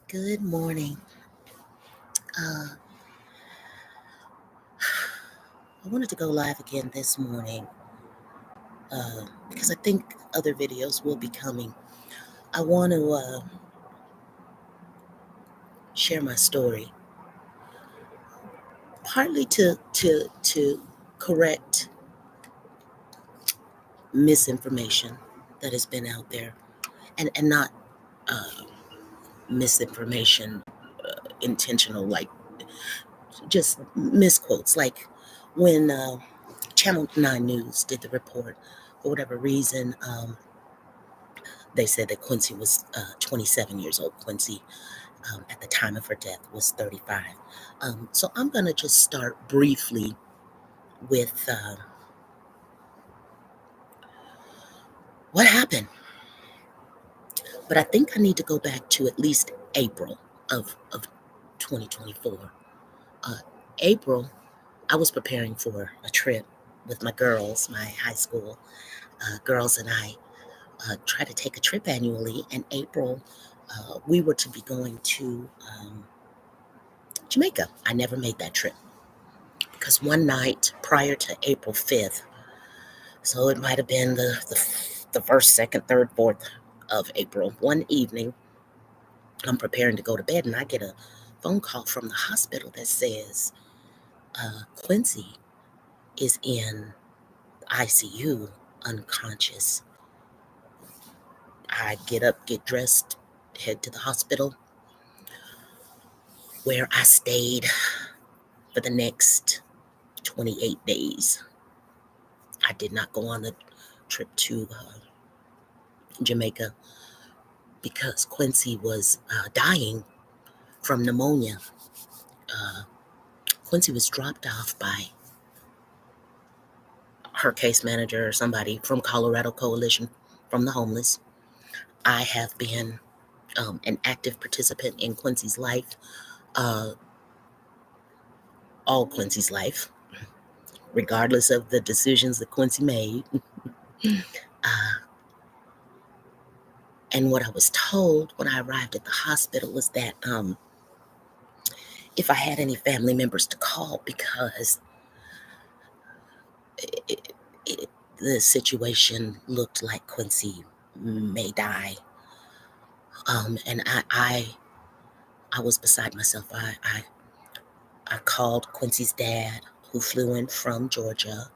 Good morning. Uh, I wanted to go live again this morning because I think other videos will be coming. I want to share my story, partly to correct misinformation that has been out there, and not uh, misinformation intentional, like just misquotes, like when Channel 9 News did the report for whatever reason. They said that Quincy was 27 years old. Quincy, at the time of her death, was 35. So I'm going to just start briefly with what happened. But I think I need to go back to at least April of 2024. Uh, April, I was preparing for a trip with my girls, my high school girls, and I try to take a trip annually. And April, we were to be going to Jamaica. I never made that trip because one night prior to April 5th, so it might have been the first, second, third, fourth of April, one evening, I'm preparing to go to bed and I get a phone call from the hospital that says Quincy is in ICU, unconscious. I get up, get dressed, head to the hospital where I stayed for the next 28 days. I did not go on the trip to Jamaica because Quincy was dying from pneumonia. Uh, Quincy was dropped off by her case manager or somebody from Colorado Coalition from the Homeless. I have been an active participant in Quincy's life, uh, all Quincy's life, regardless of the decisions that Quincy made. uh, and what I was told when I arrived at the hospital was that if I had any family members to call because it, the situation looked like Quincy may die. And I was beside myself. I called Quincy's dad, who flew in from Georgia.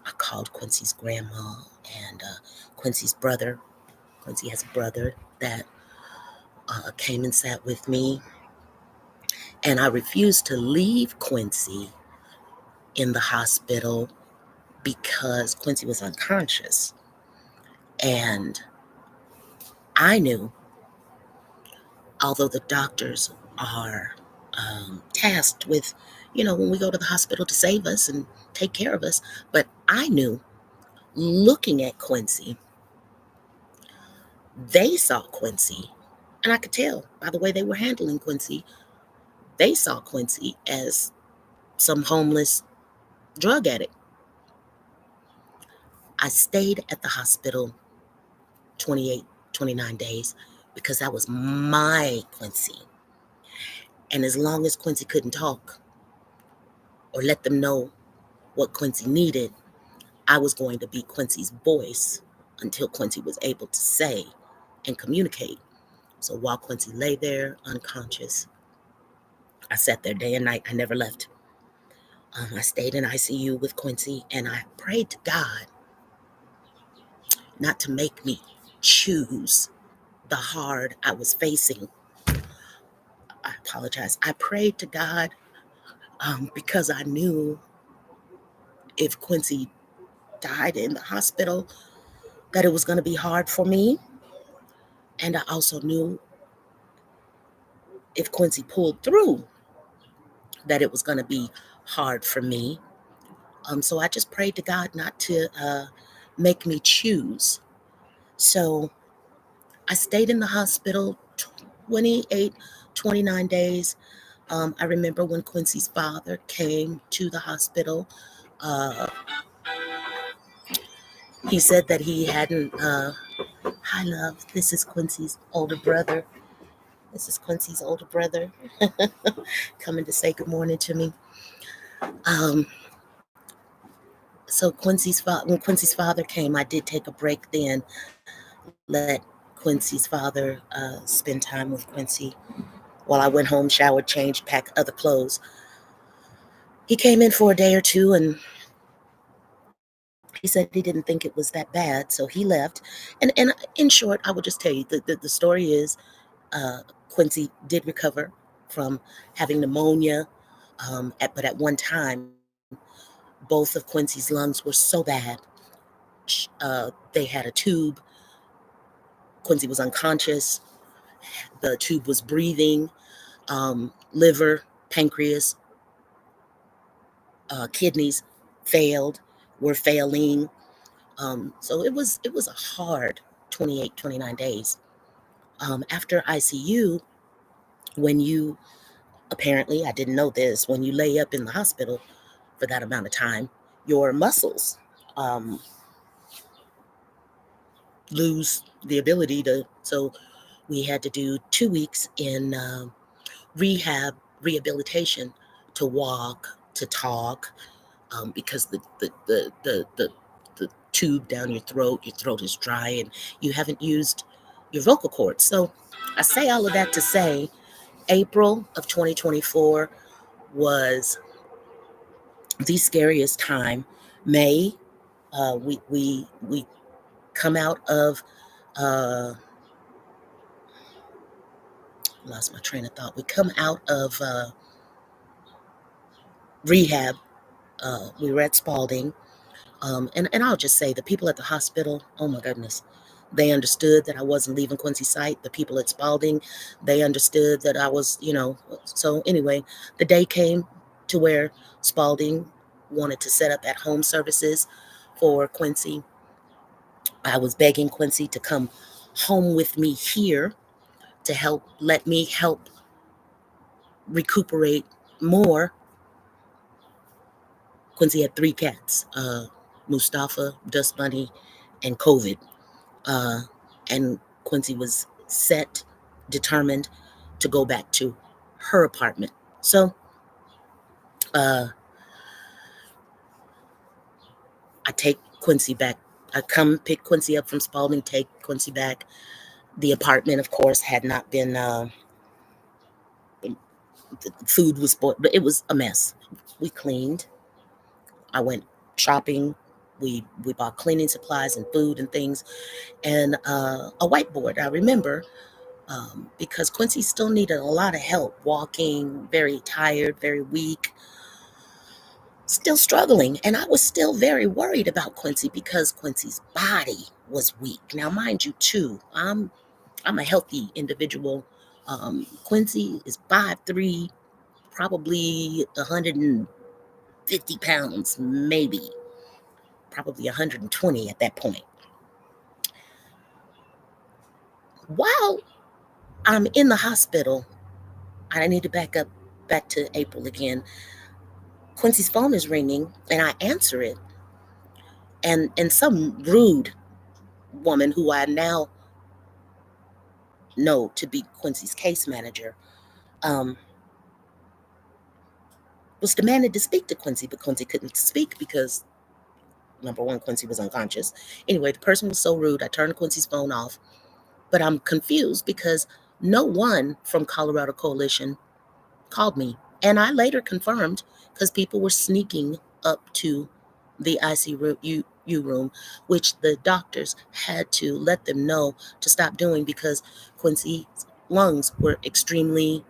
I called Quincy's grandma and Quincy's brother. Quincy has a brother that came and sat with me. And I refused to leave Quincy in the hospital because Quincy was unconscious. And I knew, although the doctors are tasked with, when we go to the hospital to save us and take care of us, but I knew, looking at Quincy, they saw Quincy, and I could tell by the way they were handling Quincy, they saw Quincy as some homeless drug addict. I stayed at the hospital 28, 29 days because that was my Quincy. And as long as Quincy couldn't talk or let them know what Quincy needed, I was going to be Quincy's voice until Quincy was able to say and communicate. So while Quincy lay there unconscious, I sat there day and night. I never left. I stayed in ICU with Quincy, and I prayed to God not to make me choose the hard I was facing. I apologize. I prayed to God because I knew if Quincy died in the hospital, that it was going to be hard for me. And I also knew if Quincy pulled through, that it was going to be hard for me. So I just prayed to God not to make me choose. So I stayed in the hospital 28, 29 days. I remember when Quincy's father came to the hospital. Uh, he said that he hadn't, hi love, this is Quincy's older brother. This is Quincy's older brother coming to say good morning to me. Um, when Quincy's father came, I did take a break then, let Quincy's father spend time with Quincy while I went home, showered, changed, packed other clothes. He came in for a day or two and he said he didn't think it was that bad, so he left. And in short, I will just tell you the story is Quincy did recover from having pneumonia, but at one time, both of Quincy's lungs were so bad. They had a tube. Quincy was unconscious. The tube was breathing. Liver, pancreas, kidneys failed, were failing. So it was a hard 28, 29 days. After ICU, when you apparently, I didn't know this, when you lay up in the hospital for that amount of time, your muscles um, lose the ability to. So we had to do 2 weeks in rehab, rehabilitation, to walk, to talk, because the tube down your throat is dry, and you haven't used your vocal cords. So I say all of that to say April of 2024 was the scariest time. May, we come out of lost my train of thought. We come out of rehab. We were at Spalding. And I'll just say the people at the hospital, oh my goodness, they understood that I wasn't leaving Quincy site. The people at Spalding, they understood that I was, So anyway, the day came to where Spalding wanted to set up at home services for Quincy. I was begging Quincy to come home with me here to let me help recuperate more. Quincy had 3 cats, Mustafa, Dust Bunny, and COVID. Uh, and Quincy was set, determined to go back to her apartment. So uh, I take Quincy back. I come pick Quincy up from Spalding, take Quincy back. The apartment, of course, had not been, the food was spoiled, but it was a mess. We cleaned. I went shopping. We bought cleaning supplies and food and things, and a whiteboard. I remember because Quincy still needed a lot of help walking, very tired, very weak, still struggling. And I was still very worried about Quincy because Quincy's body was weak. Now, mind you, too, I'm a healthy individual. Quincy is 5'3", probably 150 pounds, maybe, probably 120 at that point. While I'm in the hospital, I need to back to April again. Quincy's phone is ringing, and I answer it, and some rude woman who I now know to be Quincy's case manager um, was demanded to speak to Quincy, but Quincy couldn't speak because number one, Quincy was unconscious. Anyway, the person was so rude, I turned Quincy's phone off. But I'm confused because no one from Colorado Coalition called me. And I later confirmed because people were sneaking up to the ICU room, which the doctors had to let them know to stop doing because Quincy's lungs were extremely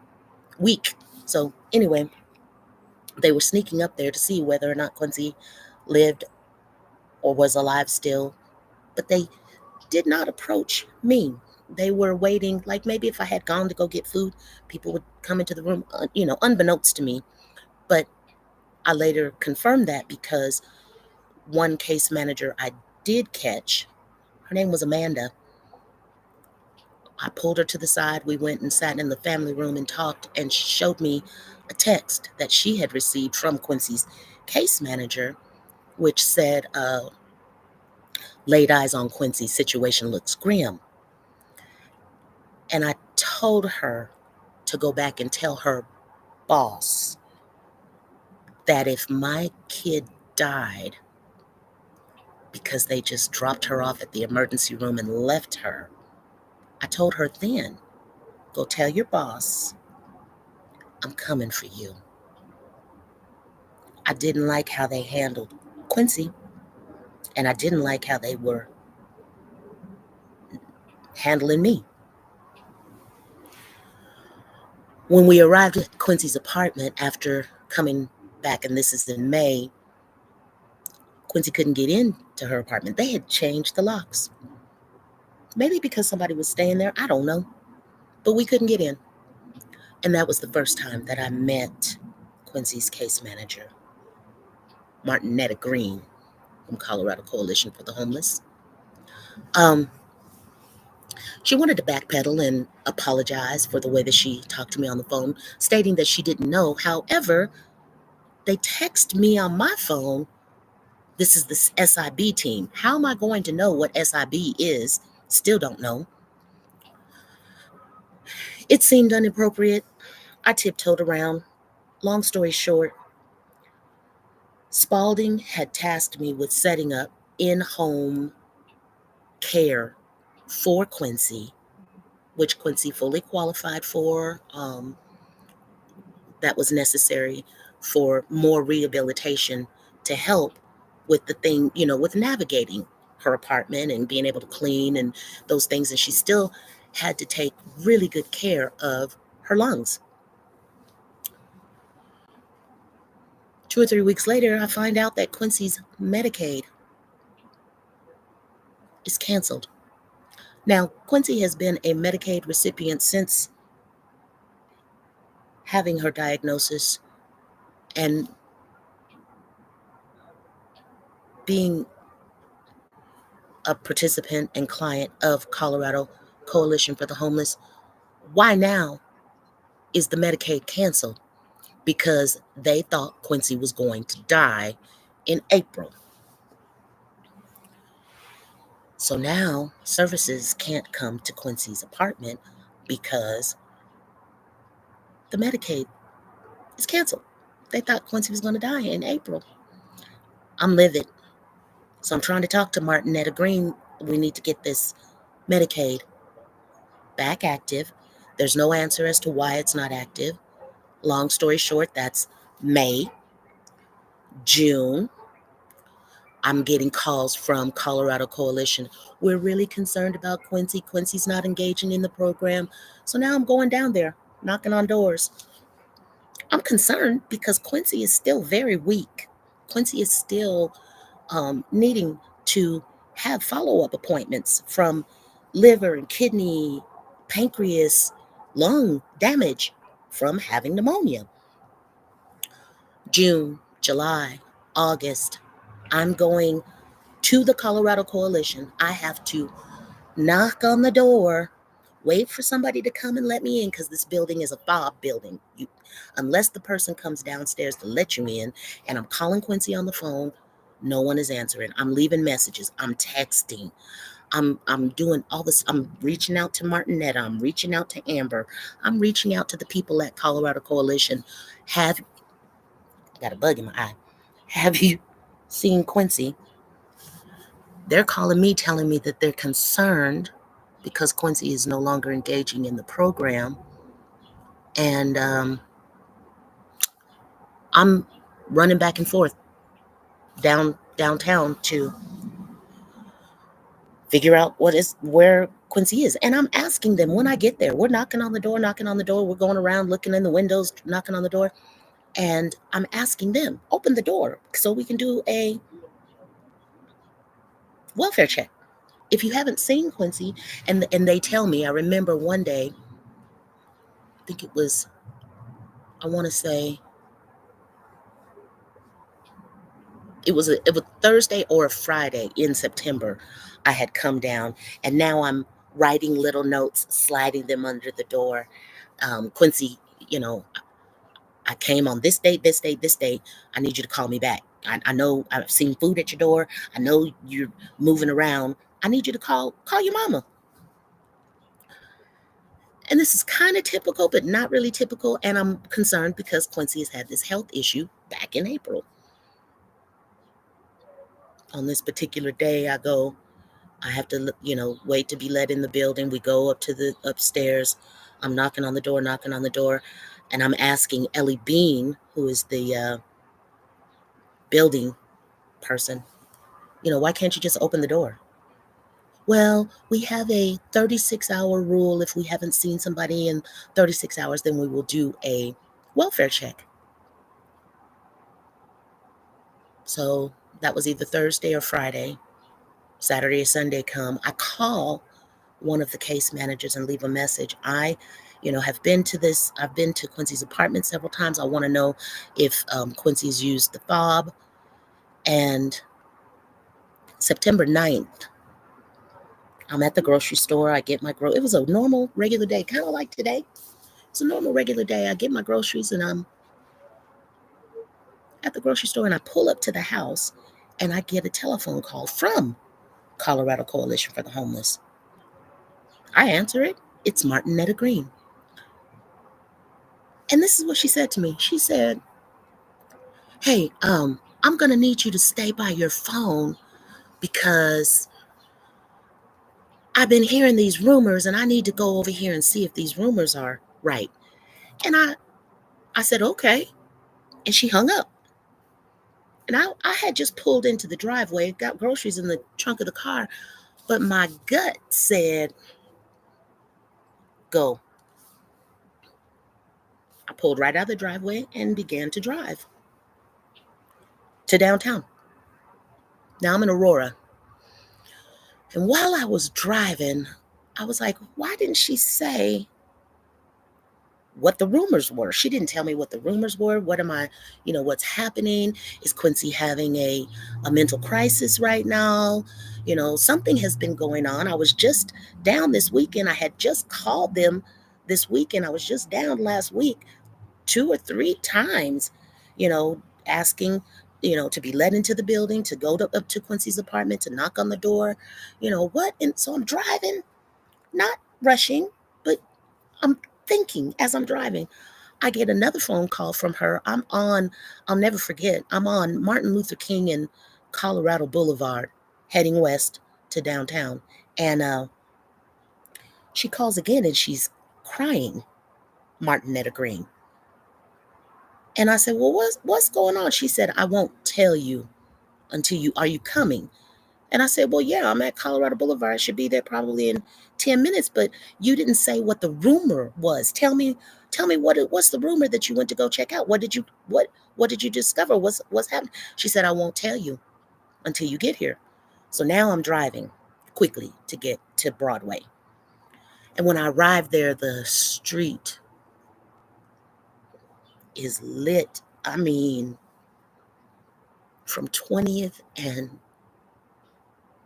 weak. So, anyway, they were sneaking up there to see whether or not Quincy lived or was alive still. But they did not approach me. They were waiting, like maybe if I had gone to go get food, people would come into the room, unbeknownst to me. But I later confirmed that because one case manager I did catch, her name was Amanda. I pulled her to the side. We went and sat in the family room and talked, and she showed me a text that she had received from Quincy's case manager, which said, laid eyes on Quincy, situation looks grim. And I told her to go back and tell her boss that if my kid died because they just dropped her off at the emergency room and left her, I told her then, go tell your boss I'm coming for you. I didn't like how they handled Quincy, and I didn't like how they were handling me. When we arrived at Quincy's apartment after coming back, and this is in May, Quincy couldn't get into her apartment. They had changed the locks. Maybe because somebody was staying there, I don't know. But we couldn't get in. And that was the first time that I met Quincy's case manager, Martinette Green from Colorado Coalition for the Homeless. Um, she wanted to backpedal and apologize for the way that she talked to me on the phone, stating that she didn't know. However, they text me on my phone, this is the SIB team. How am I going to know what SIB is? Still don't know. It seemed inappropriate. I tiptoed around. Long story short, Spalding had tasked me with setting up in-home care for Quincy, which Quincy fully qualified for. That was necessary for more rehabilitation to help with the thing, with navigating her apartment and being able to clean and those things. And she still had to take really good care of her lungs. 2 or 3 weeks later, I find out that Quincy's Medicaid is canceled. Now, Quincy has been a Medicaid recipient since having her diagnosis and being a participant and client of Colorado Coalition for the Homeless. Why now is the Medicaid canceled? Because they thought Quincy was going to die in April. So now services can't come to Quincy's apartment because the Medicaid is canceled. They thought Quincy was going to die in April. I'm livid. So I'm trying to talk to Martinette Green. We need to get this Medicaid back active. There's no answer as to why it's not active. Long story short, that's May, June. I'm getting calls from Colorado Coalition. We're really concerned about Quincy. Quincy's not engaging in the program. So now I'm going down there, knocking on doors. I'm concerned because Quincy is still very weak. Quincy is still needing to have follow-up appointments from liver and kidney, pancreas, lung damage from having pneumonia. June, July, August, I'm going to the Colorado Coalition. I have to knock on the door, wait for somebody to come and let me in because this building is a fob building. Unless the person comes downstairs to let you in, and I'm calling Quincy on the phone, no one is answering. I'm leaving messages. I'm texting. I'm doing all this. I'm reaching out to Martinette. I'm reaching out to Amber. I'm reaching out to the people at Colorado Coalition. I got a bug in my eye. Have you seen Quincy? They're calling me, telling me that they're concerned because Quincy is no longer engaging in the program. And I'm running back and forth downtown to figure out where Quincy is. And I'm asking them when I get there. We're knocking on the door. We're going around looking in the windows, knocking on the door. And I'm asking them, open the door so we can do a welfare check. If you haven't seen Quincy, and they tell me, I remember one day, I think it was, I want to say, it was Thursday or a Friday in September. I had come down, and now I'm writing little notes, sliding them under the door. Quincy, you know, I came on this date, this date, this date. I need you to call me back. I know I've seen food at your door. I know you're moving around. I need you to call your mama. And this is kind of typical, but not really typical. And I'm concerned because Quincy has had this health issue back in April. On this particular day, I have to, wait to be let in the building. We go up to the upstairs. I'm knocking on the door, and I'm asking Ellie Bean, who is the building person, why can't you just open the door? Well, we have a 36-hour rule. If we haven't seen somebody in 36 hours, then we will do a welfare check. So that was either Thursday or Friday. Saturday or Sunday come. I call one of the case managers and leave a message. I've been to Quincy's apartment several times. I want to know if Quincy's used the fob. And September 9th, I'm at the grocery store. I get it was a normal, regular day, kind of like today. It's a normal, regular day. I get my groceries and I'm at the grocery store and I pull up to the house and I get a telephone call from Colorado Coalition for the Homeless. I answer it. It's Martinette Green. And this is what she said to me. She said, hey, I'm going to need you to stay by your phone because I've been hearing these rumors and I need to go over here and see if these rumors are right. And I said, okay. And she hung up. And I had just pulled into the driveway, got groceries in the trunk of the car, but my gut said, go. I pulled right out of the driveway and began to drive to downtown. Now I'm in Aurora. And while I was driving, I was like, why didn't she say what the rumors were? She didn't tell me what the rumors were. What's happening? Is Quincy having a mental crisis right now? Something has been going on. I was just down this weekend. I had just called them this weekend. I was just down last week 2 or 3 times, asking, to be let into the building, to go up to Quincy's apartment, to knock on the door, what? And so I'm driving, not rushing, but I'm thinking as I'm driving. I get another phone call from her. I'll never forget, I'm on Martin Luther King and Colorado Boulevard, heading west to downtown. And she calls again and she's crying, Martinette Green. And I said, well, what's going on? She said, I won't tell you are you coming? And I said, well, yeah, I'm at Colorado Boulevard. I should be there probably in 10 minutes, but you didn't say what the rumor was. Tell me what's the rumor that you went to go check out? What did you discover? What's happening? She said, I won't tell you until you get here. So now I'm driving quickly to get to Broadway. And when I arrived there, the street is lit. I mean, from 20th and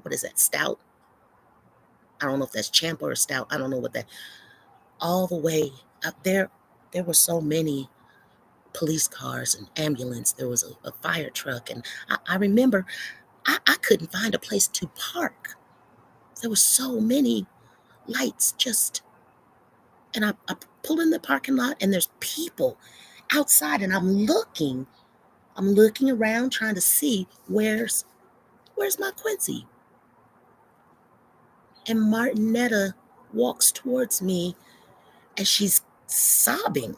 what is that, Stout? I don't know if that's Champa or Stout. I don't know what that, all the way up there. There were so many police cars and ambulance. There was a fire truck. And I remember I couldn't find a place to park. There were so many lights and I pull in the parking lot and there's people outside and I'm looking around trying to see where's my Quincy. And Martinetta walks towards me and she's sobbing.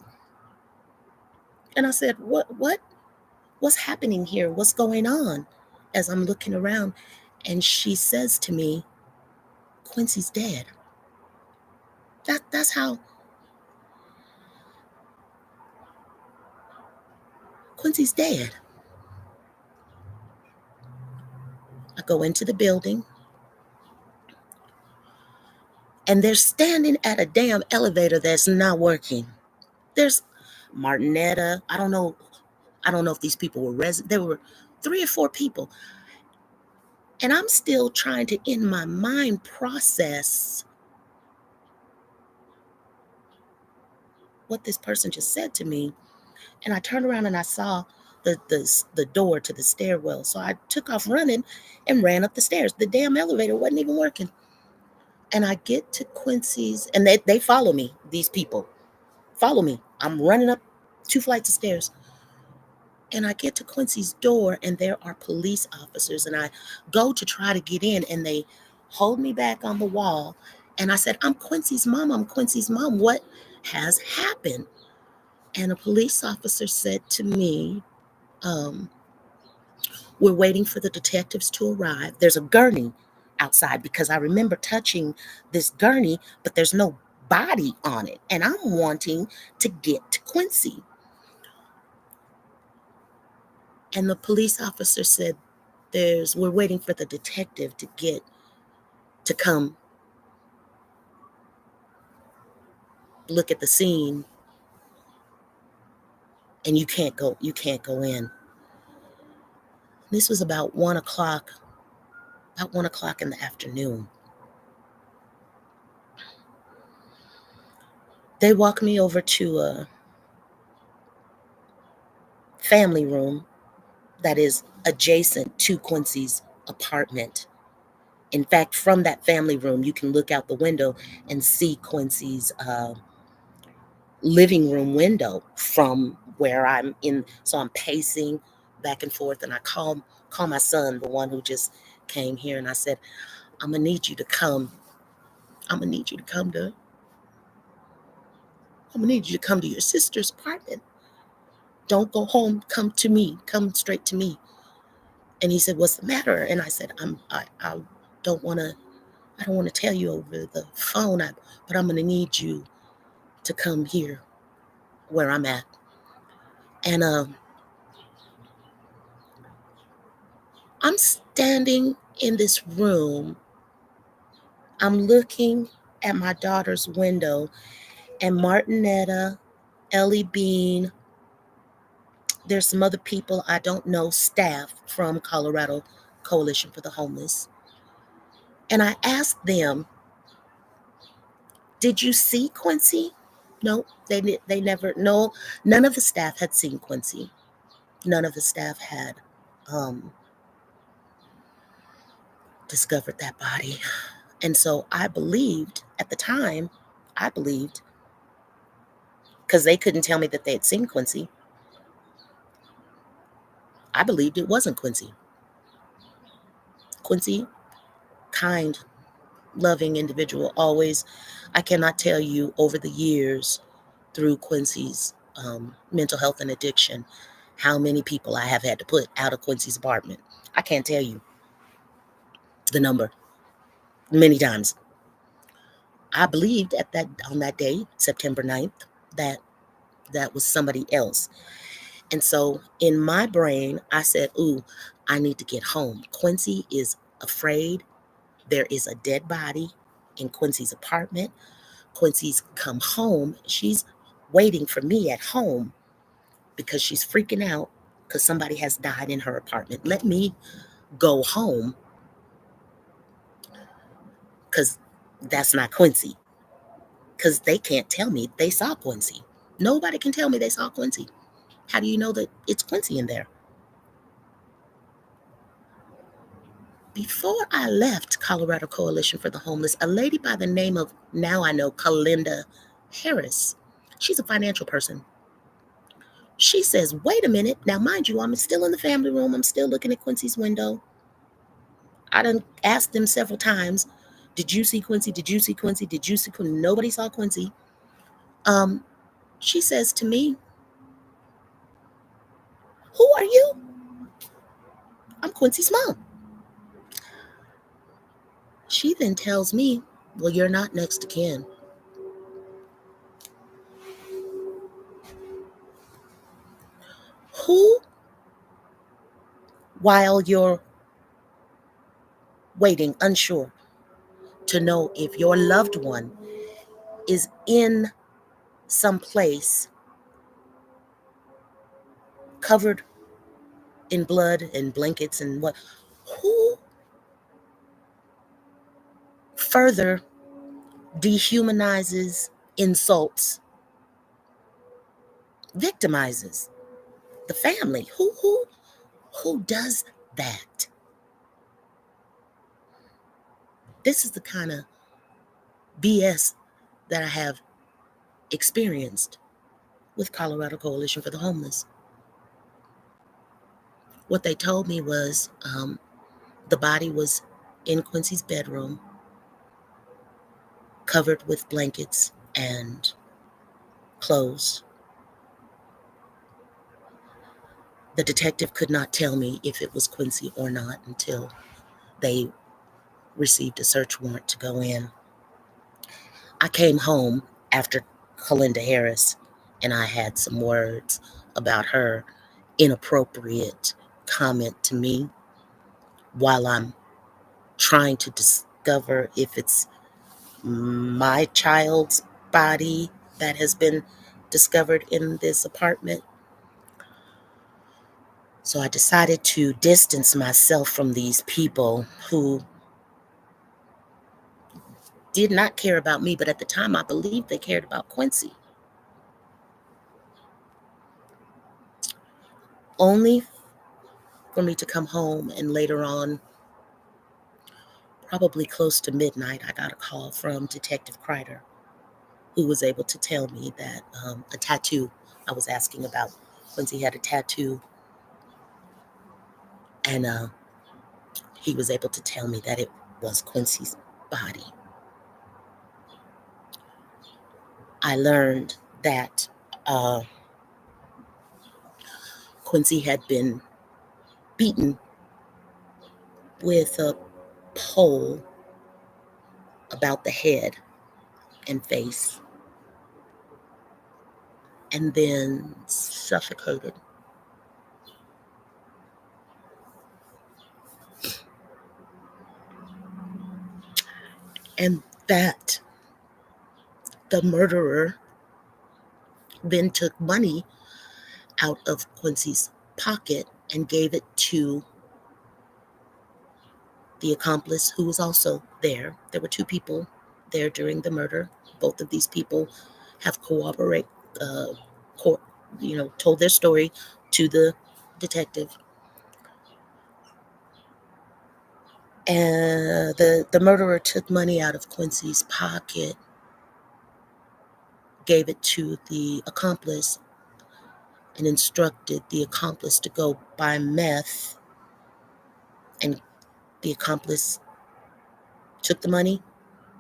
And I said, what's happening here? What's going on? As I'm looking around. And she says to me, Quincy's dead. That's how Quincy's dead. I go into the building and they're standing at a damn elevator that's not working. There's Martinetta. I don't know if these people were resident. There were 3 or 4 people. And I'm still trying to, in my mind, process what this person just said to me. And I turned around and I saw the door to the stairwell. So I took off running and ran up the stairs. The damn elevator wasn't even working. And I get to Quincy's, and they follow me. these people. Follow me. I'm running up 2 flights of stairs. And I get to Quincy's door, and there are police officers. And I go to try to get in, and they hold me back on the wall. And I said, I'm Quincy's mom. I'm Quincy's mom. What has happened? And a police officer said to me, um, we're waiting for the detectives to arrive. There's a gurney outside, because I remember touching this gurney, but there's no body on it. And I'm wanting to get to Quincy. And the police officer said, we're waiting for the detective to come look at the scene, and you can't go in. This was about 1 o'clock in the afternoon. They walked me over to a family room that is adjacent to Quincy's apartment. In fact, from that family room, you can look out the window and see Quincy's living room window from where I'm in. So I'm pacing back and forth, and I call my son, the one who just came here, and I said, I'm gonna need you to come. I'm gonna need you to come to. I'm gonna need you to come to your sister's apartment. Don't go home. Come to me. Come straight to me. And he said, "What's the matter?" And I said, I don't want to. I don't want to tell you over the phone. But I'm gonna need you to come here where I'm at. And I'm standing in this room. I'm looking at my daughter's window, and Martinette, Ellie Bean, there's some other people I don't know, staff from Colorado Coalition for the Homeless. And I asked them, did you see Quincy? No, they never, no, none of the staff had seen Quincy. None of the staff had discovered that body. And so I believed at the time, because they couldn't tell me that they had seen Quincy, I believed it wasn't Quincy. Quincy, kind, loving individual, always. I cannot tell you over the years through Quincy's mental health and addiction how many people I have had to put out of Quincy's apartment. I can't tell you the number. Many times. I believed on that day, September 9th, that that was somebody else. And so in my brain, I said, ooh, I need to get home. Quincy is afraid. There is a dead body in Quincy's apartment. Quincy's come home. She's waiting for me at home because she's freaking out because somebody has died in her apartment. Let me go home, because that's not Quincy. Because they can't tell me they saw Quincy. Nobody can tell me they saw Quincy. How do you know that it's Quincy in there? Before I left Colorado Coalition for the Homeless, a lady by the name of, now I know, Kalinda Harris, she's a financial person. She says, wait a minute. Now, mind you, I'm still in the family room. I'm still looking at Quincy's window. I done asked them several times, did you see Quincy? Did you see Quincy? Did you see Quincy? Nobody saw Quincy. She says to me, who are you? I'm Quincy's mom. She then tells me, well, you're not next to kin. Who, while you're waiting, unsure to know if your loved one is in some place covered in blood and blankets and what, who further dehumanizes, insults, victimizes the family? Who does that? This is the kind of BS that I have experienced with Colorado Coalition for the Homeless. What they told me was the body was in Quincy's bedroom, covered with blankets and clothes. The detective could not tell me if it was Quincy or not until they received a search warrant to go in. I came home after Kalinda Harris and I had some words about her inappropriate comment to me while I'm trying to discover if it's my child's body that has been discovered in this apartment. So I decided to distance myself from these people who did not care about me, but at the time I believed they cared about Quincy. Only for me to come home and later on, probably close to midnight, I got a call from Detective Crider, who was able to tell me that a tattoo, I was asking about Quincy had a tattoo, and he was able to tell me that it was Quincy's body. I learned that Quincy had been beaten with a pole about the head and face, and then suffocated. And that the murderer then took money out of Quincy's pocket and gave it to the accomplice who was also there. There were two people there during the murder. Both of these people have uh, co- told their story to the detective. And the murderer took money out of Quincy's pocket, gave it to the accomplice, and instructed the accomplice to go buy meth. And the accomplice took the money,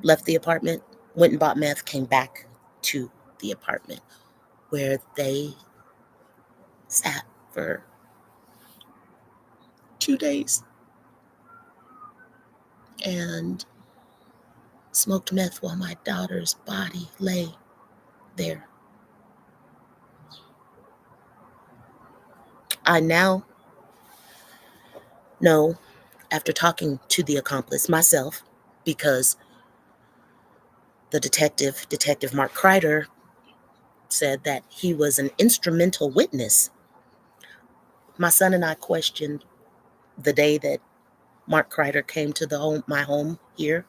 left the apartment, went and bought meth, came back to the apartment where they sat for 2 days and smoked meth while my daughter's body lay there. I now know, after talking to the accomplice myself, because the Detective Mark Crider, said that he was an instrumental witness. My son and I questioned the day that Mark Crider came to my home here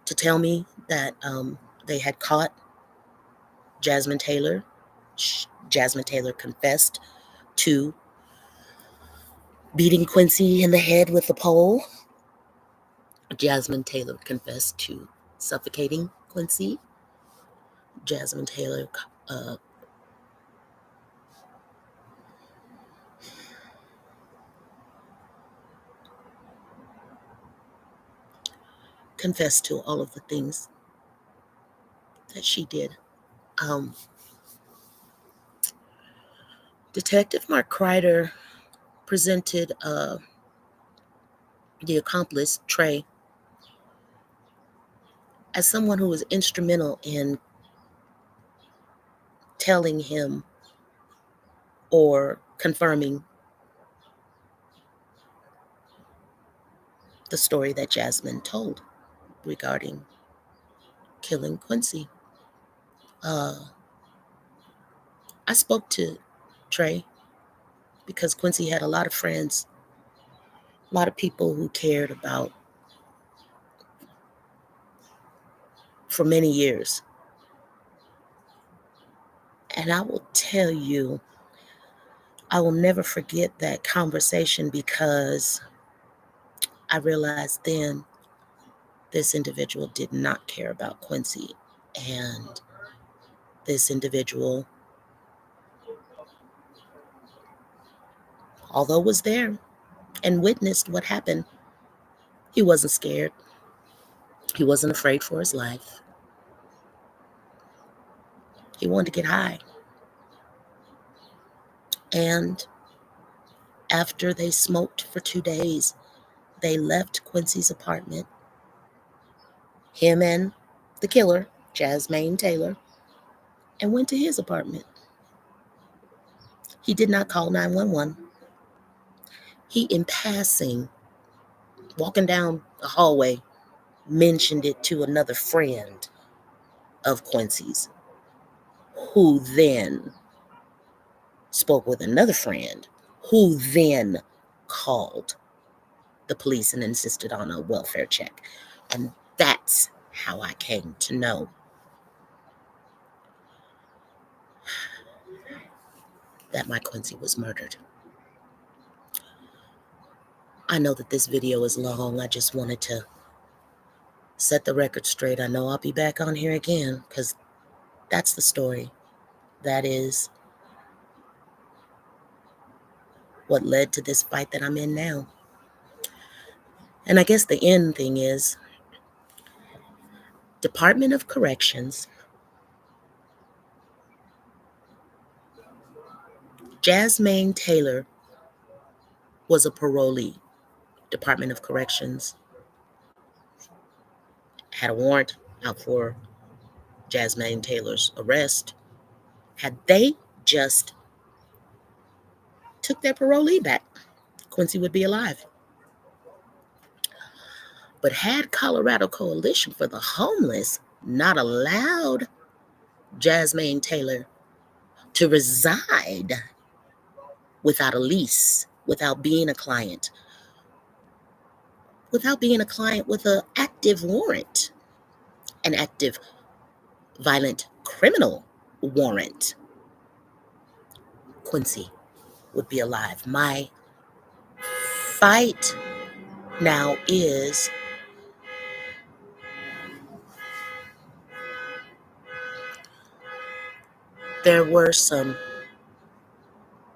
to tell me that they had caught Jasmine Taylor. Jasmine Taylor confessed to beating Quincy in the head with a pole. Jasmine Taylor confessed to suffocating Quincy. Jasmine Taylor uh, confessed to all of the things that she did. Um, Detective Mark Crider presented the accomplice, Trey, as someone who was instrumental in telling him or confirming the story that Jasmine told regarding killing Quincy. I spoke to Trey because Quincy had a lot of friends, a lot of people who cared about for many years. And I will tell you, I will never forget that conversation because I realized then this individual did not care about Quincy. And This individual, although was there and witnessed what happened, he wasn't scared. He wasn't afraid for his life. He wanted to get high. And after they smoked for 2 days, they left Quincy's apartment. Him and the killer, Jasmine Taylor, and went to his apartment. He did not call 911. He, in passing, walking down the hallway, mentioned it to another friend of Quincy's, who then spoke with another friend, who then called the police and insisted on a welfare check. And that's how I came to know that my Quincy was murdered. I know that this video is long. I just wanted to set the record straight. I know I'll be back on here again because that's the story. That is what led to this fight that I'm in now. And I guess the end thing is Department of Corrections, Jasmine Taylor was a parolee. Department of Corrections had a warrant out for Jasmine Taylor's arrest. Had they just took their parolee back, Quincy would be alive. But had Colorado Coalition for the Homeless not allowed Jasmine Taylor to reside without a lease, without being a client with an active warrant, an active violent criminal warrant, Quincy would be alive. My fight now is there were some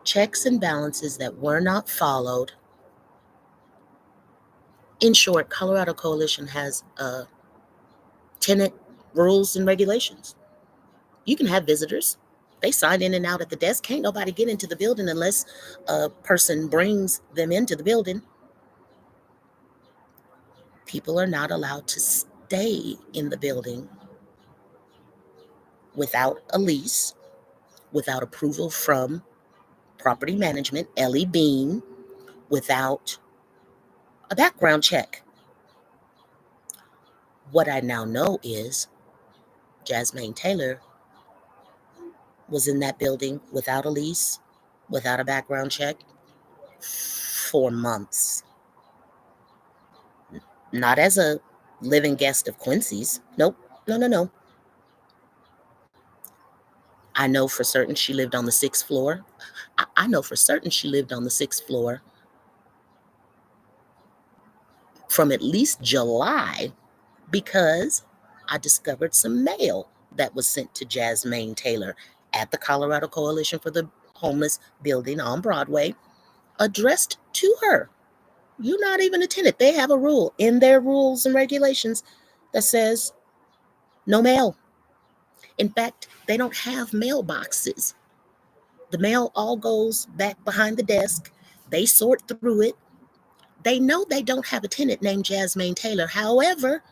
checks and balances that were not followed. In short, Colorado Coalition has tenant rules and regulations. You can have visitors. They sign in and out at the desk. Can't nobody get into the building unless a person brings them into the building. People are not allowed to stay in the building without a lease, without approval from property management, Ellie Bean, without a background check. What I now know is Jasmine Taylor was in that building without a lease, without a background check, for months. Not as a living guest of Quincy's. Nope. No. I know for certain she lived on the 6th floor. I know for certain she lived on the 6th floor from at least July, because I discovered some mail that was sent to Jasmine Taylor at the Colorado Coalition for the Homeless building on Broadway, addressed to her. You're not even a tenant. They have a rule in their rules and regulations that says no mail. In fact, they don't have mailboxes. The mail all goes back behind the desk. They sort through it. They know they don't have a tenant named Jasmine Taylor. However,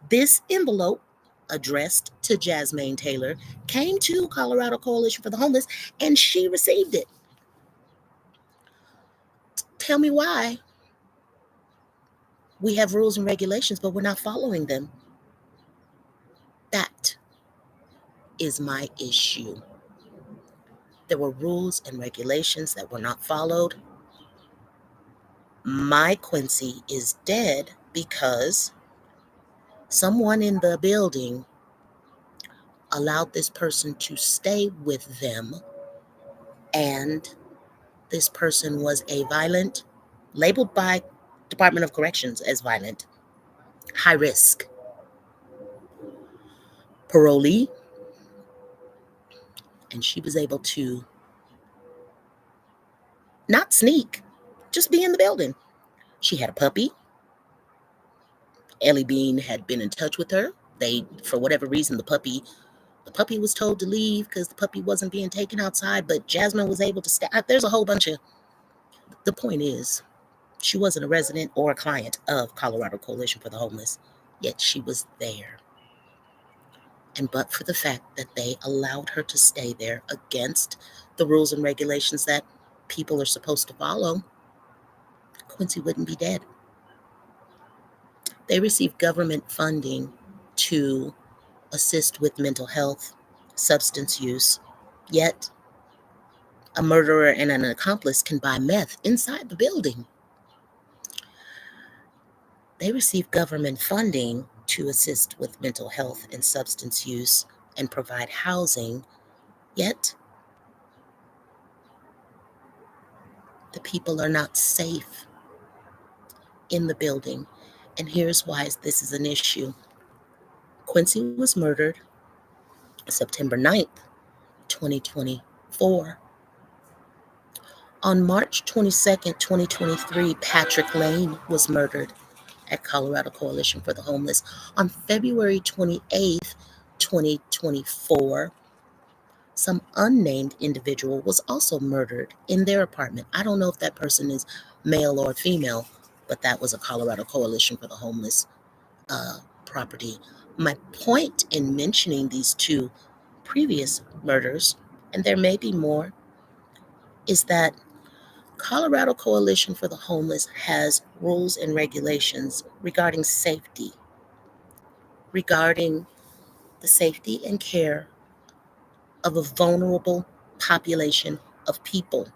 this envelope addressed to Jasmine Taylor came to Colorado Coalition for the Homeless, and she received it. Tell me why we have rules and regulations, but we're not following them. That is my issue. There were rules and regulations that were not followed. My Quincy is dead because someone in the building allowed this person to stay with them, and this person was a violent, labeled by Department of Corrections as violent, high risk parolee And she was able to not sneak, just be in the building. She had a puppy. Ellie Bean had been in touch with her. They, for whatever reason, the puppy was told to leave because the puppy wasn't being taken outside, but Jasmine was able to stay. There's a whole bunch of, the point is, she wasn't a resident or a client of Colorado Coalition for the Homeless, yet she was there. And but for the fact that they allowed her to stay there against the rules and regulations that people are supposed to follow, Quincy wouldn't be dead. They received government funding to assist with mental health, substance use, yet a murderer and an accomplice can buy meth inside the building. They received government funding to assist with mental health and substance use and provide housing, yet the people are not safe in the building. And here's why this is an issue. Quincy was murdered September 9th, 2024. On March 22nd, 2023, Patrick Lane was murdered at Colorado Coalition for the Homeless. On February 28th, 2024, some unnamed individual was also murdered in their apartment. I don't know if that person is male or female, but that was a Colorado Coalition for the Homeless property. My point in mentioning these two previous murders, and there may be more, is that Colorado Coalition for the Homeless has rules and regulations regarding safety, regarding the safety and care of a vulnerable population of people.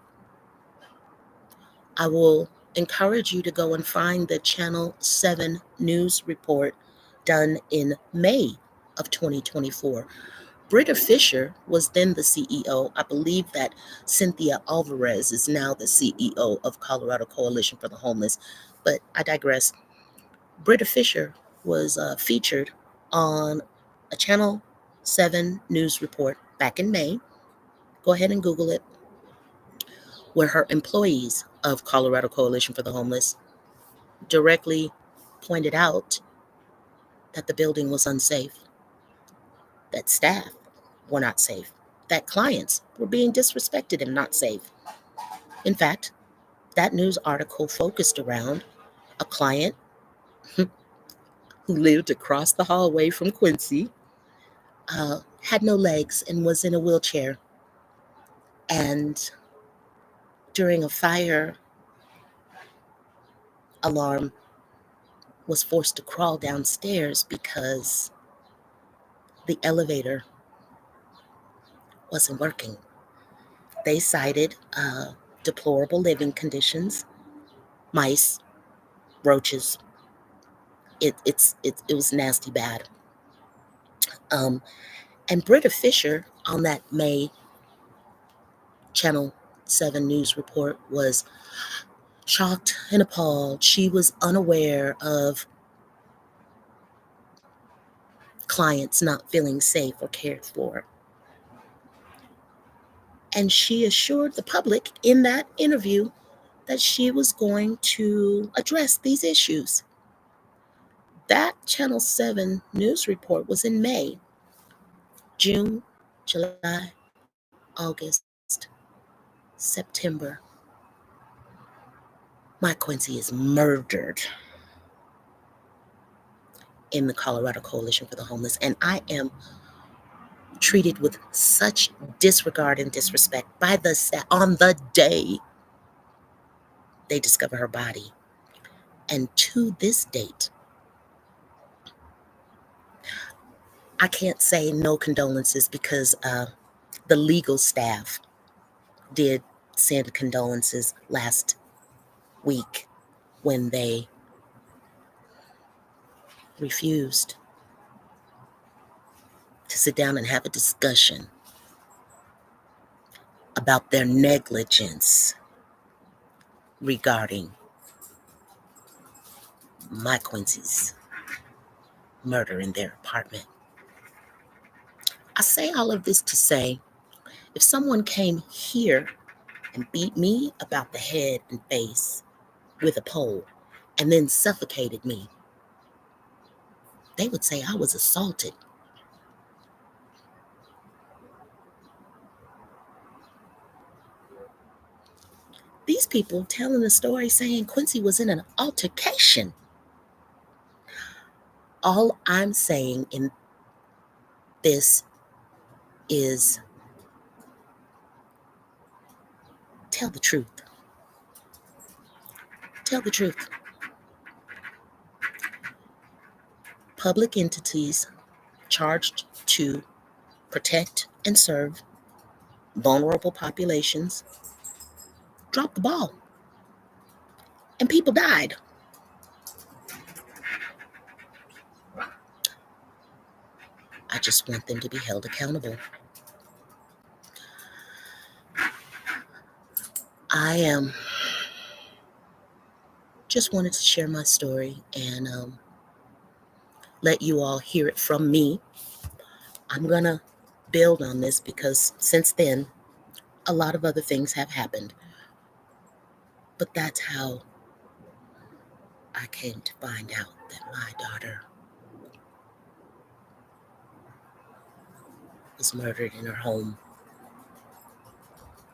I will encourage you to go and find the Channel 7 news report done in May of 2024. Britta Fisher was then the CEO. I believe that Cynthia Alvarez is now the CEO of Colorado Coalition for the Homeless, but I digress. Britta Fisher was featured on a Channel 7 news report back in May. Go ahead and Google it, where her employees of Colorado Coalition for the Homeless directly pointed out that the building was unsafe, that staff were not safe, that clients were being disrespected and not safe. In fact, that news article focused around a client who lived across the hallway from Quincy, had no legs and was in a wheelchair. And during a fire alarm, was forced to crawl downstairs because the elevator wasn't working. They cited deplorable living conditions, mice, roaches. It was nasty bad. And Britta Fisher on that May Channel 7 news report was shocked and appalled. She was unaware of clients not feeling safe or cared for. And she assured the public in that interview that she was going to address these issues. That Channel 7 news report was in May. June, July, August, September. Mike Quincy is murdered in the Colorado Coalition for the Homeless, and I am treated with such disregard and disrespect by the staff on the day they discover her body. And to this date, I can't say no condolences because the legal staff did send condolences last week when they refused to sit down and have a discussion about their negligence regarding Mike Quincy's murder in their apartment. I say all of this to say If someone came here and beat me about the head and face with a pole and then suffocated me, they would say I was assaulted. These people telling the story saying Quincy was in an altercation. All I'm saying in this is tell the truth. Tell the truth. Public entities charged to protect and serve vulnerable populations dropped the ball and people died. I just want them to be held accountable. I just wanted to share my story and let you all hear it from me. I'm going to build on this because since then, a lot of other things have happened. But that's how I came to find out that my daughter was murdered in her home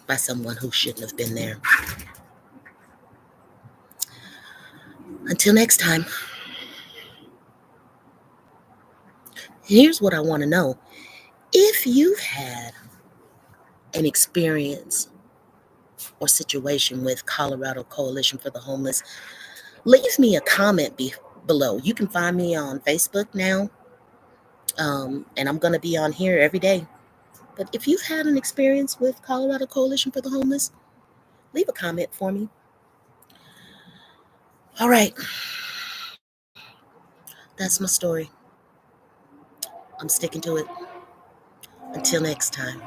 by someone who shouldn't have been there. Until next time, here's what I want to know. If you've had an experience or situation with Colorado Coalition for the Homeless, leave me a comment below. You can find me on Facebook now, and I'm going to be on here every day. But if you've had an experience with Colorado Coalition for the Homeless, leave a comment for me. All right. That's my story. I'm sticking to it. Until next time.